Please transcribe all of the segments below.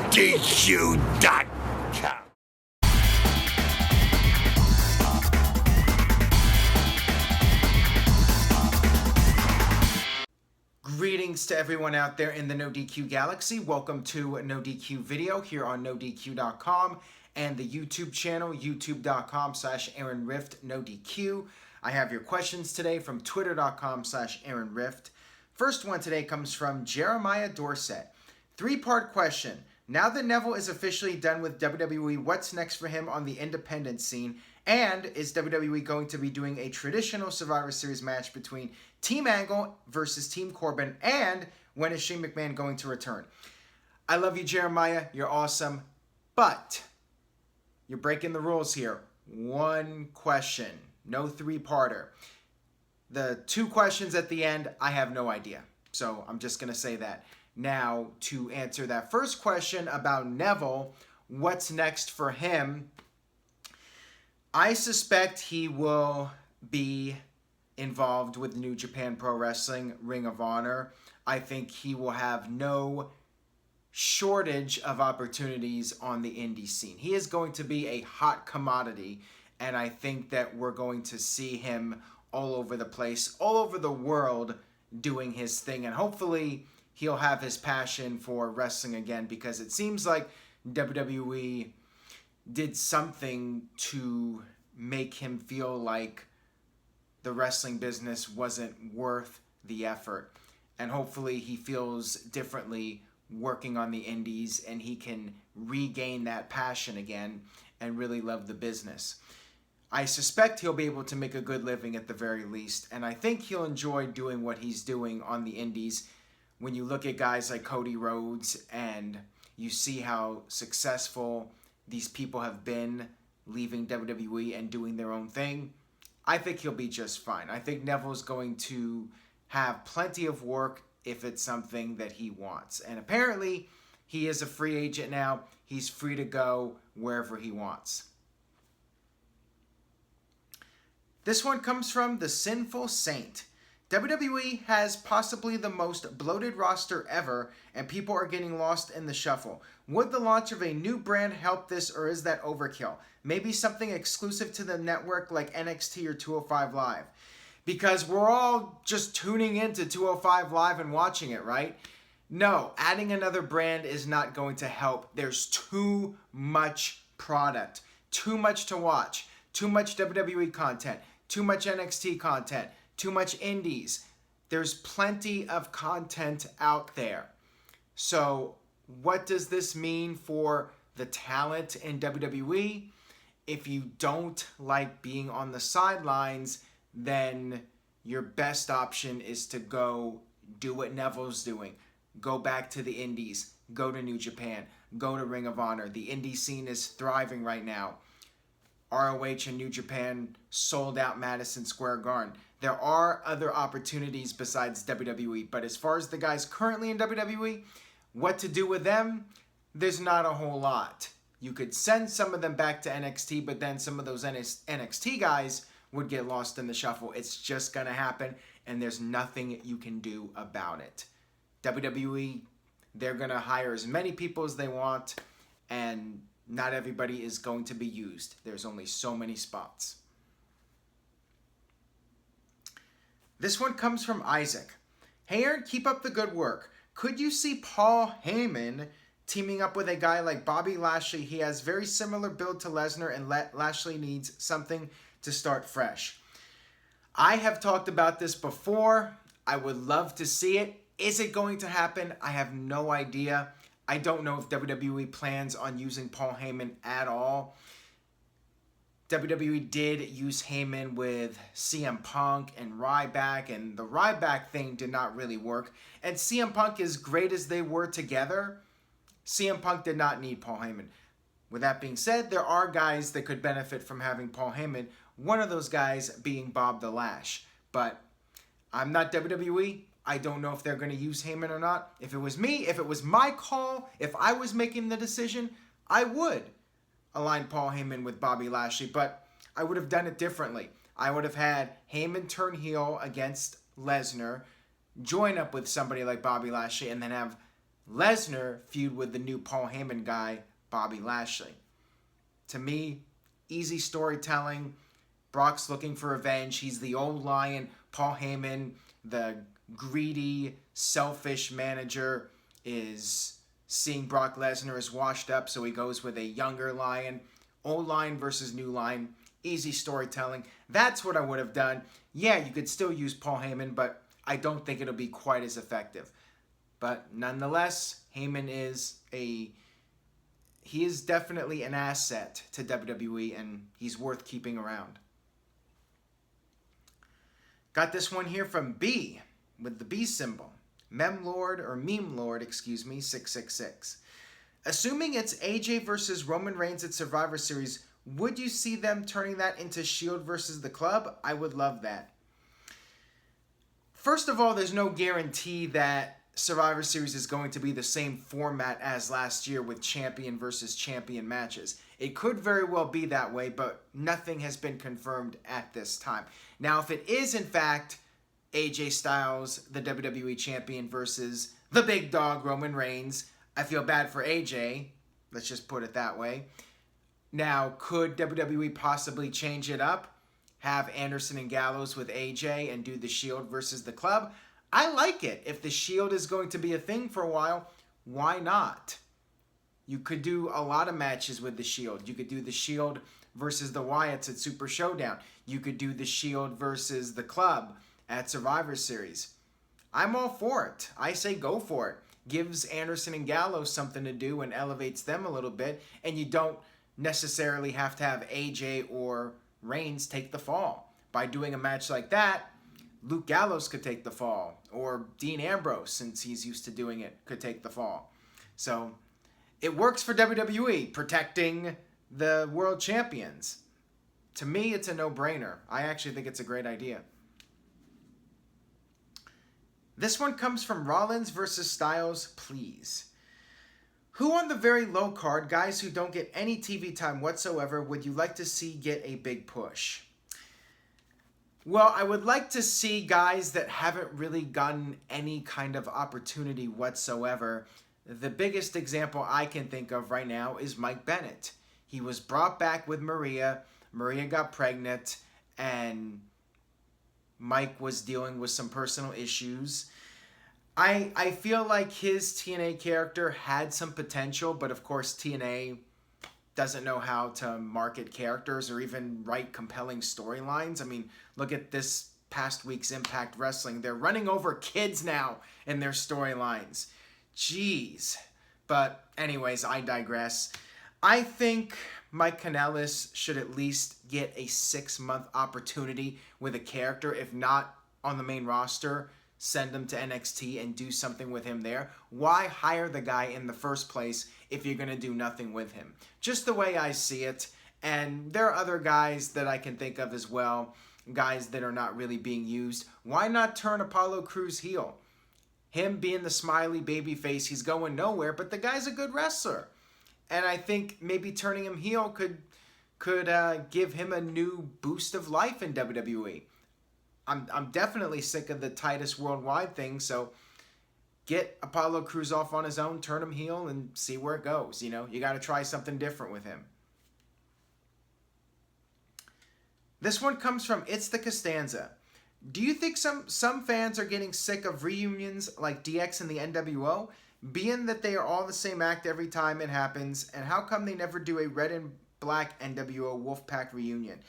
NoDQ.com. Greetings to everyone out there in the NoDQ galaxy. Welcome to a NoDQ video here on NoDQ.com and the YouTube channel, youtube.com/AaronRift.NoDQ. I have your questions today from twitter.com/AaronRift. First one today comes from Jeremiah Dorset. Three-part question. Now that Neville is officially done with WWE, what's next for him on the independent scene? And is WWE going to be doing a traditional Survivor Series match between Team Angle versus Team Corbin? And when is Shane McMahon going to return? I love you, Jeremiah. You're awesome. But you're breaking the rules here. One question. No three-parter. The two questions at the end, I have no idea. So I'm just going to say that. Now, to answer that first question about Neville, what's next for him? I suspect he will be involved with New Japan Pro Wrestling, Ring of Honor. I think he will have no shortage of opportunities on the indie scene. He is going to be a hot commodity, and I think that we're going to see him all over the place, all over the world, doing his thing, and hopefully he'll have his passion for wrestling again, because it seems like WWE did something to make him feel like the wrestling business wasn't worth the effort. And hopefully he feels differently working on the indies, and he can regain that passion again and really love the business. I suspect he'll be able to make a good living at the very least, and I think he'll enjoy doing what he's doing on the indies. When you look at guys like Cody Rhodes and you see how successful these people have been leaving WWE and doing their own thing, I think he'll be just fine. I think Neville's going to have plenty of work if it's something that he wants. And apparently, he is a free agent now. He's free to go wherever he wants. This one comes from The Sinful Saint. WWE has possibly the most bloated roster ever, and people are getting lost in the shuffle. Would the launch of a new brand help this, or is that overkill? Maybe something exclusive to the network like NXT or 205 Live. Because we're all just tuning into 205 Live and watching it, right? No, adding another brand is not going to help. There's too much product, too much to watch, too much WWE content, too much NXT content, too much indies. There's plenty of content out there. So what does this mean for the talent in WWE? If you don't like being on the sidelines, then your best option is to go do what Neville's doing. Go back to the indies. Go to New Japan. Go to Ring of Honor. The indie scene is thriving right now. ROH and New Japan sold out Madison Square Garden. There are other opportunities besides WWE, but as far as the guys currently in WWE, what to do with them, there's not a whole lot. You could send some of them back to NXT, but then some of those NXT guys would get lost in the shuffle. It's just going to happen, and there's nothing you can do about it. WWE, they're going to hire as many people as they want, and not everybody is going to be used. There's only so many spots. This one comes from Isaac. Hey Aaron, keep up the good work. Could you see Paul Heyman teaming up with a guy like Bobby Lashley? He has very similar build to Lesnar, and Lashley needs something to start fresh. I have talked about this before. I would love to see it. Is it going to happen? I have no idea. I don't know if WWE plans on using Paul Heyman at all. WWE did use Heyman with CM Punk and Ryback, and the Ryback thing did not really work. And CM Punk, as great as they were together, CM Punk did not need Paul Heyman. With that being said, there are guys that could benefit from having Paul Heyman, one of those guys being Bob the Lash. But I'm not WWE. I don't know if they're going to use Heyman or not. If it was me, if it was my call, if I was making the decision, I would align Paul Heyman with Bobby Lashley, but I would have done it differently. I would have had Heyman turn heel against Lesnar, join up with somebody like Bobby Lashley, and then have Lesnar feud with the new Paul Heyman guy, Bobby Lashley. To me, easy storytelling. Brock's looking for revenge. He's the old lion. Paul Heyman, the greedy, selfish manager, is seeing Brock Lesnar as washed up, so he goes with a younger lion. Old lion versus new lion. Easy storytelling. That's what I would have done. Yeah, you could still use Paul Heyman, but I don't think it'll be quite as effective. But nonetheless, Heyman is he is definitely an asset to WWE, and he's worth keeping around. Got this one here from B, with the B symbol. Meme Lord, 666. Assuming it's AJ versus Roman Reigns at Survivor Series, would you see them turning that into Shield versus the Club? I would love that. First of all, there's no guarantee that Survivor Series is going to be the same format as last year with champion versus champion matches. It could very well be that way, but nothing has been confirmed at this time. Now, if it is in fact AJ Styles, the WWE champion, versus the big dog Roman Reigns, I feel bad for AJ. Let's just put it that way. Now, could WWE possibly change it up? Have Anderson and Gallows with AJ and do the Shield versus the Club? I like it. If the Shield is going to be a thing for a while, why not? You could do a lot of matches with the Shield. You could do the Shield versus the Wyatts at Super Showdown. You could do the Shield versus the Club at Survivor Series. I'm all for it. I say go for it. Gives Anderson and Gallows something to do and elevates them a little bit, and you don't necessarily have to have AJ or Reigns take the fall. By doing a match like that, Luke Gallows could take the fall, or Dean Ambrose, since he's used to doing it, could take the fall. So it works for WWE, protecting the world champions. To me, it's a no-brainer. I actually think it's a great idea. This one comes from Rollins versus Styles, please. Who on the very low card, guys who don't get any TV time whatsoever, would you like to see get a big push? Well, I would like to see guys that haven't really gotten any kind of opportunity whatsoever. The biggest example I can think of right now is Mike Bennett. He was brought back with Maria. Maria got pregnant, and Mike was dealing with some personal issues. I feel like his TNA character had some potential, but of course TNA doesn't know how to market characters or even write compelling storylines. I mean, look at this past week's Impact Wrestling. They're running over kids now in their storylines. Jeez. But anyways, I digress. I think Mike Kanellis should at least get a 6-month opportunity with a character, if not on the main roster. Send him to NXT and do something with him there. Why hire the guy in the first place if you're going to do nothing with him? Just the way I see it. And there are other guys that I can think of as well, guys that are not really being used. Why not turn Apollo Crews heel? Him being the smiley baby face, he's going nowhere, but the guy's a good wrestler. And I think maybe turning him heel could give him a new boost of life in WWE. I'm definitely sick of the Titus Worldwide thing, so get Apollo Crews off on his own, turn him heel, and see where it goes. You know, you got to try something different with him. This one comes from It's the Costanza. Do you think some fans are getting sick of reunions like DX and the NWO, being that they are all the same act every time it happens, and how come they never do a red and black NWO Wolfpack reunion?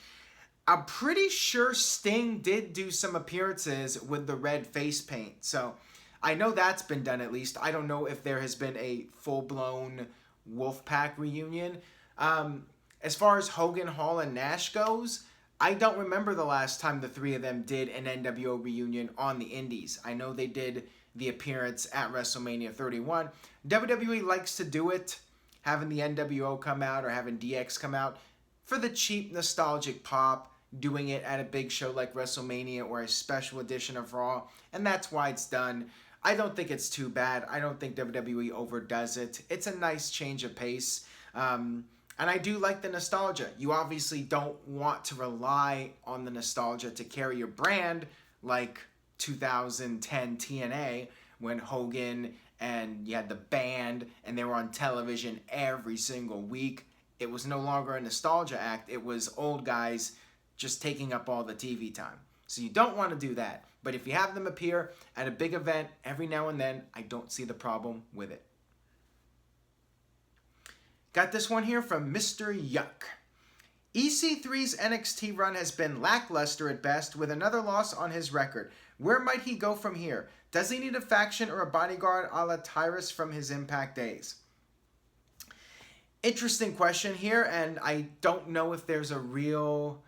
I'm pretty sure Sting did do some appearances with the red face paint, so I know that's been done at least. I don't know if there has been a full-blown Wolfpack reunion. As far as Hogan, Hall, and Nash goes, I don't remember the last time the three of them did an NWO reunion on the Indies. I know they did the appearance at WrestleMania 31. WWE likes to do it, having the NWO come out or having DX come out for the cheap nostalgic pop, doing it at a big show like WrestleMania or a special edition of Raw, and that's why it's done. I don't think it's too bad. I don't think WWE overdoes it. It's a nice change of pace. And I do like the nostalgia. You obviously don't want to rely on the nostalgia to carry your brand like 2010 TNA when Hogan and you had the band, and they were on television every single week. It was no longer a nostalgia act. It was old guys just taking up all the TV time. So you don't want to do that. But if you have them appear at a big event every now and then, I don't see the problem with it. Got this one here from Mr. Yuck. EC3's NXT run has been lackluster at best, with another loss on his record. Where might he go from here? Does he need a faction or a bodyguard a la Tyrus from his Impact days? Interesting question here, and I don't know if there's a real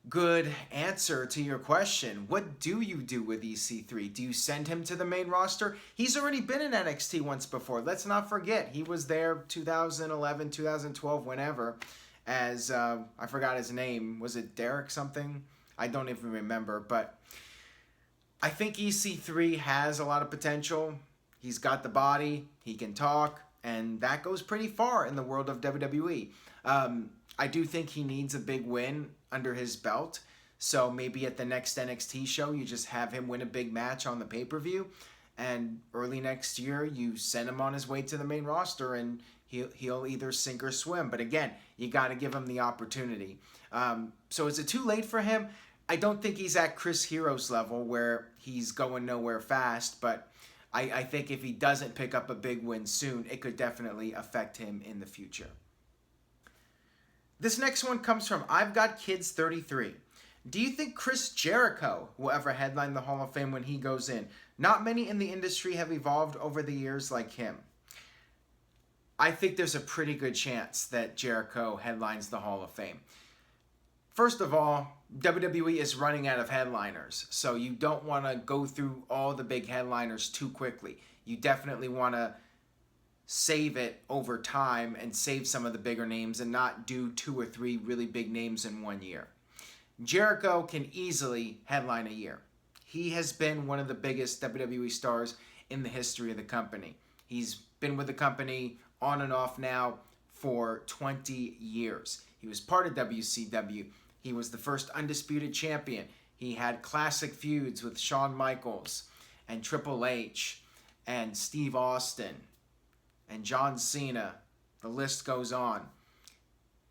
good answer to your question. What do you do with EC3? Do you send him to the main roster? He's already been in NXT once before. Let's not forget, he was there 2011, 2012, whenever, as, I forgot his name. Was it Derek something? I don't even remember, but I think EC3 has a lot of potential. He's got the body, he can talk, and that goes pretty far in the world of WWE. I do think he needs a big win under his belt, so maybe at the next NXT show, you just have him win a big match on the pay-per-view, and early next year, you send him on his way to the main roster, and he'll either sink or swim. But again, you got to give him the opportunity. So is it too late for him? I don't think he's at Chris Hero's level where he's going nowhere fast, but I think if he doesn't pick up a big win soon, it could definitely affect him in the future. This next one comes from I've Got Kids 33. Do you think Chris Jericho will ever headline the Hall of Fame when he goes in? Not many in the industry have evolved over the years like him. I think there's a pretty good chance that Jericho headlines the Hall of Fame. First of all, WWE is running out of headliners, so you don't want to go through all the big headliners too quickly. You definitely want to save it over time and save some of the bigger names and not do 2 or 3 really big names in one year. Jericho can easily headline a year. He has been one of the biggest WWE stars in the history of the company. He's been with the company on and off now for 20 years. He was part of WCW. He was the first undisputed champion. He had classic feuds with Shawn Michaels and Triple H and Steve Austin and John Cena. The list goes on.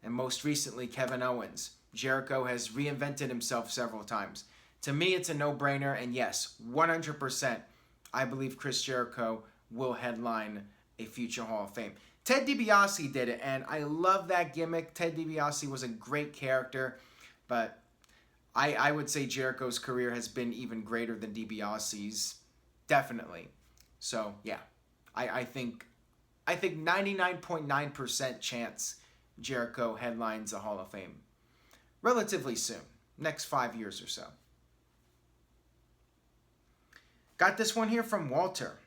And most recently, Kevin Owens. Jericho has reinvented himself several times. To me, it's a no-brainer, and yes, 100%, I believe Chris Jericho will headline a future Hall of Fame. Ted DiBiase did it, and I love that gimmick. Ted DiBiase was a great character, but I would say Jericho's career has been even greater than DiBiase's, definitely. So, yeah, I think 99.9% chance Jericho headlines a Hall of Fame relatively soon, next 5 years or so. Got this one here from Walter.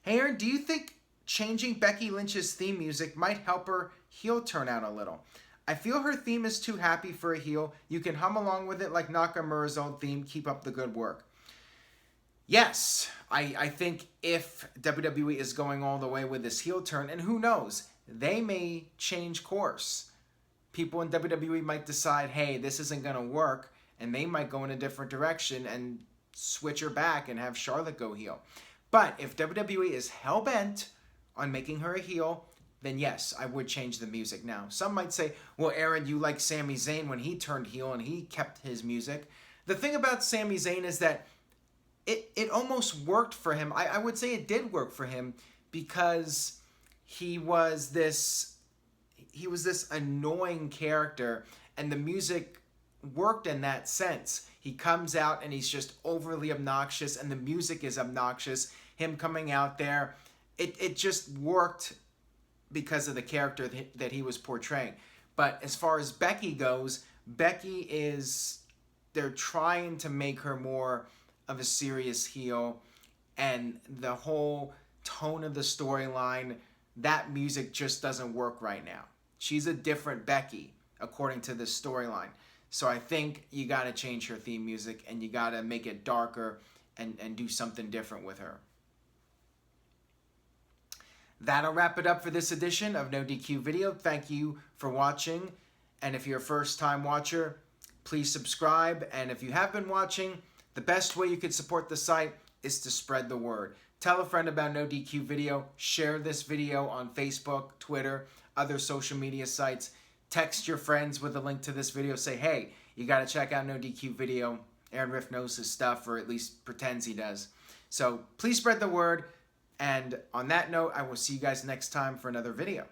Hey Aaron, do you think changing Becky Lynch's theme music might help her heel turn out a little? I feel her theme is too happy for a heel. You can hum along with it like Nakamura's old theme. Keep up the good work. Yes, I think if WWE is going all the way with this heel turn, and who knows, they may change course. People in WWE might decide, hey, this isn't going to work, and they might go in a different direction and switch her back and have Charlotte go heel. But if WWE is hell-bent on making her a heel, then yes, I would change the music. Now, some might say, well, Aaron, you like Sami Zayn when he turned heel and he kept his music. The thing about Sami Zayn is that it almost worked for him. I would say it did work for him because he was this annoying character, and the music worked in that sense. He comes out and he's just overly obnoxious, and the music is obnoxious. Him coming out there, it just worked because of the character that he was portraying. But as far as Becky goes, they're trying to make her more of a serious heel, and the whole tone of the storyline, that music just doesn't work right now. She's a different Becky, according to this storyline. So I think you got to change her theme music, and you got to make it darker and do something different with her. That'll wrap it up for this edition of NoDQ Video. Thank you for watching. And if you're a first-time watcher, please subscribe. And if you have been watching, the best way you could support the site is to spread the word. Tell a friend about NoDQ video. Share this video on Facebook, Twitter, other social media sites. Text your friends with a link to this video. Say, hey, you got to check out NoDQ video. Aaron Riff knows his stuff, or at least pretends he does. So please spread the word. And on that note, I will see you guys next time for another video.